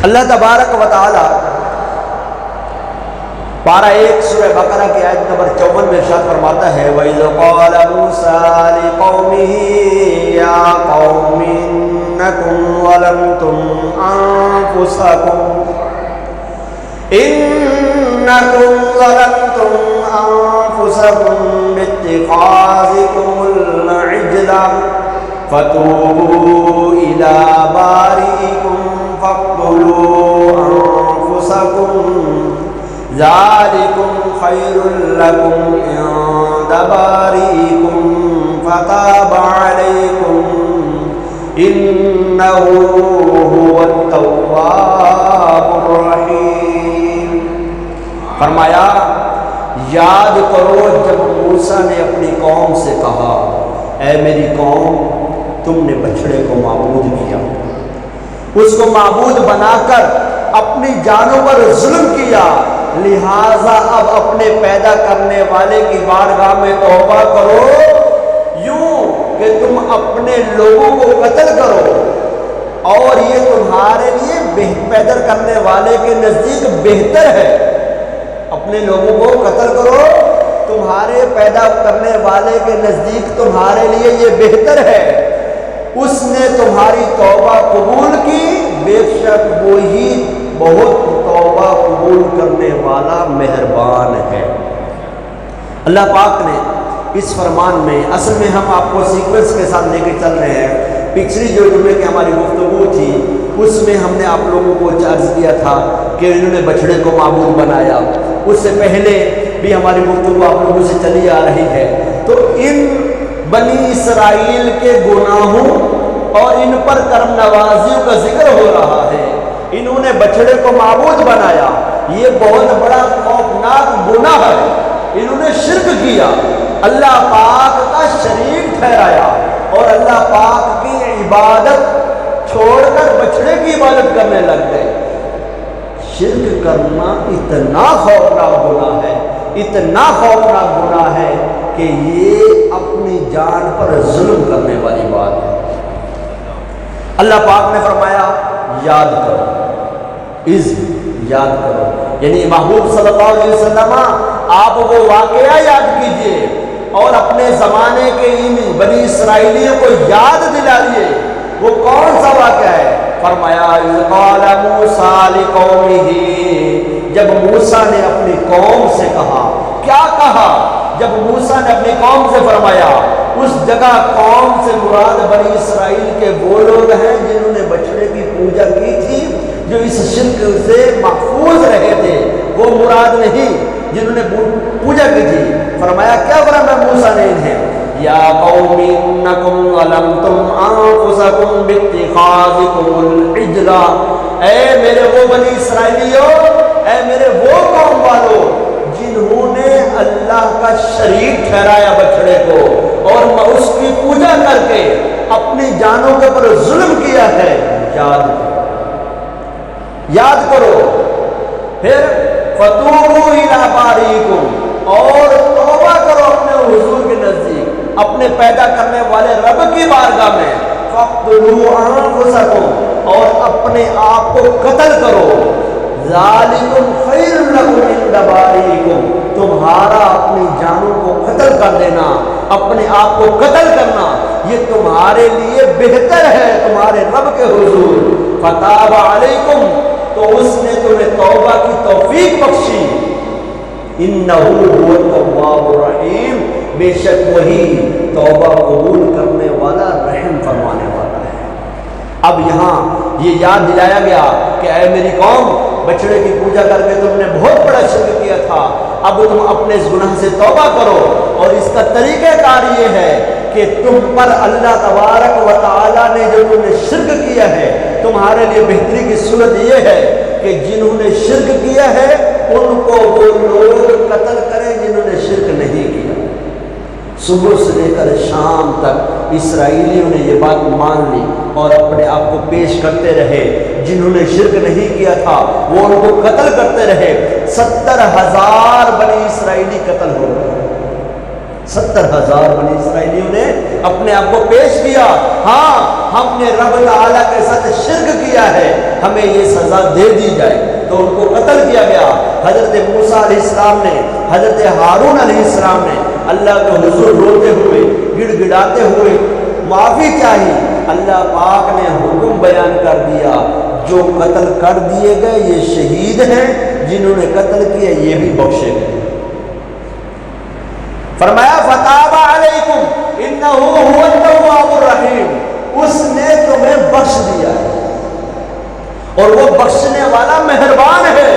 اللہ تبارک و تعالی پارہ 1 سورہ بقرہ کی آیت نمبر 54 میں ارشاد فرماتا ہے وَإِذْ قَالَ مُوسَىٰ لِقَوْمِهِ يَا قَوْمِ إِنَّكُمْ ظَلَمْتُمْ أَنفُسَكُمْ بِاتِّخَاذِكُمُ الْعِجْلَ فَتُوبُوا إِلَىٰ بَارِئِكُمْ فَاقْتُلُوا أَنفُسَكُمْ ذَلِكُمْ خَيْرٌ لَكُمْ عِندَ بَارِئِكُمْ فَتَابَ عَلَيْكُمْ إِنَّهُ هُوَ التَّوَّابُ الرَّحِيمُ۔ فرمایا یاد کرو جب موسیٰ نے اپنی قوم سے کہا اے میری قوم تم نے بچڑے کو معبود کیا، اس کو معبود بنا کر اپنی جانوں پر ظلم کیا، لہٰذا اب اپنے پیدا کرنے والے کی بارگاہ میں توبہ کرو، یوں کہ تم اپنے لوگوں کو قتل کرو اور یہ تمہارے لیے پیدا کرنے والے کے نزدیک بہتر ہے۔ اپنے لوگوں کو قتل کرو، تمہارے پیدا کرنے والے کے نزدیک تمہارے لیے یہ بہتر ہے۔ اس نے تمہاری توبہ قبول کی، بے شک وہی بہت توبہ قبول کرنے والا مہربان ہے۔ اللہ پاک نے اس فرمان میں اصل میں ہم آپ کو سیکوینس کے ساتھ لے کے چل رہے ہیں۔ پچھلی جو جمعے کی ہماری گفتگو تھی اس میں ہم نے آپ لوگوں کو عرض کیا تھا کہ انہوں نے بچڑے کو معبود بنایا، اس سے پہلے بھی ہماری گفتگو آپ لوگوں سے چلی آ رہی ہے۔ تو ان بنی اسرائیل کے گناہوں اور ان پر کرم نوازیوں کا ذکر ہو رہا ہے۔ انہوں نے بچڑے کو معبود بنایا، یہ بہت بڑا خوفناک گناہ ہے۔ انہوں نے شرک کیا، اللہ پاک کا شریک ٹھہرایا اور اللہ پاک کی عبادت چھوڑ کر بچڑے کی عبادت کرنے لگ گئے۔ شرک کرنا اتنا خوفناک گناہ ہے، اتنا خوفناک گناہ ہے کہ یہ اپنی جان پر ظلم کرنے والی بات ہے۔ اللہ پاک نے فرمایا یاد کرو، یاد کرو، یعنی محبوب صلی اللہ علیہ وسلم آپ وہ واقعہ یاد کیجئے اور اپنے زمانے کے ان بنی اسرائیلیوں کو یاد دلائیے۔ وہ کون سا واقعہ ہے؟ فرمایا اذ قال موسیٰ لقومہ، جب موسیٰ نے اپنی قوم سے کہا، کیا کہا؟ جب موسیٰ نے اپنی قوم سے فرمایا، اس جگہ قوم سے مراد بنی اسرائیل کے وہ لوگ ہیں جنہوں نے بچڑے کی پوجا کی تھی، جو اس شرک سے محفوظ رہے تھے، وہ مراد نہیں جنہوں نے پوجا کی تھی۔ فرمایا کیا فرمایا موسیٰ نے انہیں، یا قوم انکم ظلمتم انفسکم باتخاذکم العجل، اے میرے وہ بنی اسرائیلیوں، اے میرے وہ قوم والوں جنہوں نے اللہ کا شریک ٹھہرایا بچڑے کو اور اس کی پوجا کر کے اپنی جانوں کے پر ظلم کیا ہے، یاد کرو۔ پھر فتوبوا الی بارئکم، اور توبہ کرو اپنے حضور کے نزدیک، اپنے پیدا کرنے والے رب کی بارگاہ میں، فاقتلوا انفسکم، اور اپنے آپ کو قتل کرو، ذالکم خیر لکم عند بارئکم، تمہارا اپنی جانوں کو قتل کر دینا، اپنے آپ کو قتل کرنا یہ تمہارے لیے بہتر ہے تمہارے رب کے حضور۔ فتاب علیکم، تو اس نے تمہیں توبہ کی توفیق بخشی، انہ هو التواب الرحیم، بے شک وہی توبہ قبول کرنے والا رحم فرمانے والا ہے۔ اب یہاں یہ یاد دلایا گیا کہ اے میری قوم، بچڑے کی پوجا کر کے تم نے بہت بڑا شرک کیا تھا، اب تم اپنے اس گناہ سے توبہ کرو، اور اس کا طریقہ کار یہ ہے کہ تم پر اللہ تبارک و تعالیٰ نے جو تم نے شرک کیا ہے، تمہارے لیے بہتری کی صورت یہ ہے کہ جنہوں نے شرک کیا ہے ان کو وہ لوگ قتل کریں جنہوں نے شرک نہیں کیا۔ صبح سے لے کر شام تک اسرائیلیوں نے یہ بات مان لی اور اپنے آپ کو پیش کرتے رہے، جنہوں نے شرک نہیں کیا تھا وہ ان کو قتل کرتے رہے۔ 70,000 بنی اسرائیلی قتل ہو گئے، 70,000 بنی اسرائیلیوں نے اپنے آپ کو پیش کیا، ہاں ہم نے رب تعالیٰ کے ساتھ شرک کیا ہے، ہمیں یہ سزا دے دی جائے، تو ان کو قتل کیا گیا۔ حضرت موسیٰ علیہ السلام نے، حضرت ہارون علیہ السلام نے اللہ کے حضور روتے ہوئے، گڑ گڑاتے ہوئے معافی چاہی۔ اللہ پاک نے حکم بیان کر دیا، جو قتل کر دیے گئے یہ شہید ہیں، جنہوں نے قتل کیا یہ بھی بخشے گئے۔ فرمایا فتاب علیکم انہ هو التواب الرحیم، اس نے تمہیں بخش دیا ہے اور وہ بخشنے والا مہربان ہے۔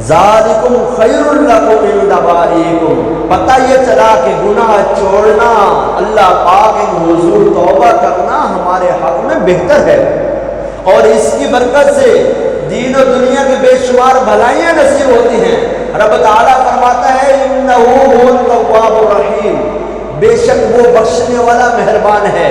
ذالکم خیر لکم عند باریکم، پتہ یہ چلا کہ گناہ چھوڑنا، اللہ پاک کے حضور توبہ کرنا ہمارے حق میں بہتر ہے، اور اس کی برکت سے دین و دنیا کے بے شمار بھلائیاں نصیب ہوتی ہیں۔ رب تعالیٰ فرماتا ہے انہ هو التواب الرحیم، بے شک وہ بخشنے والا مہربان ہے۔